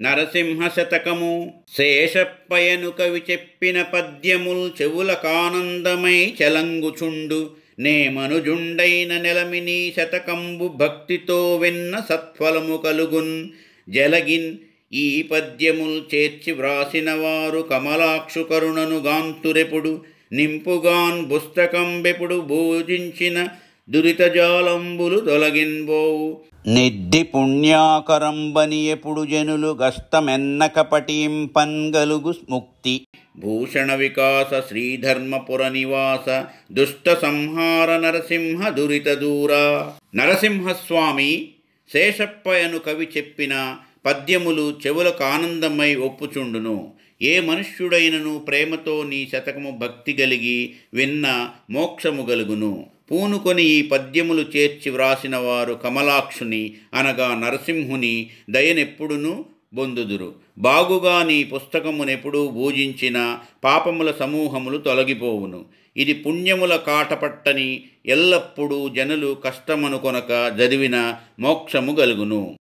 నరసింహ శతకము శేషప్పయను కవి చెప్పిన పద్యముల్ చెవుల కానందమై చలంగుచుండు. నే మనుజుండైన నెలమిని శతకంబు భక్తితో విన్న సత్ఫలము కలుగున్. జలగిన్ ఈ పద్యముల్ చేర్చి వ్రాసిన వారు కమలాక్షు కరుణను గాంతురెపుడు. నింపుగాన్ పుస్తకంబెపుడు భోజించిన దురితజాలంబులు తొలగిన్బోవు. నిద్ది పుణ్యాకరంబని ఎప్పుడు జనులు గస్తమెన్నక పటీంపన్గలుగు ముక్తి. భూషణ వికాస శ్రీధర్మపుర నివాస దుష్ట సంహార నరసింహ దురిత దూరా. నరసింహస్వామి శేషప్పయను కవి చెప్పిన పద్యములు చెవులకు ఆనందమై ఒప్పుచుండును. ఏ మనుష్యుడైనను ప్రేమతో నీ శతకము భక్తి కలిగి విన్న మోక్షము గలుగును. పూనుకొని ఈ పద్యములు చేర్చి వ్రాసిన వారు కమలాక్షుని అనగా నరసింహుని దయనెప్పుడును బొందుదురు. బాగుగా నీ పుస్తకమునెప్పుడూ పూజించిన పాపముల సమూహములు తొలగిపోవును. ఇది పుణ్యముల కాటపట్టని ఎల్లప్పుడూ జనులు కష్టమనుకొనక చదివిన మోక్షము గలుగును.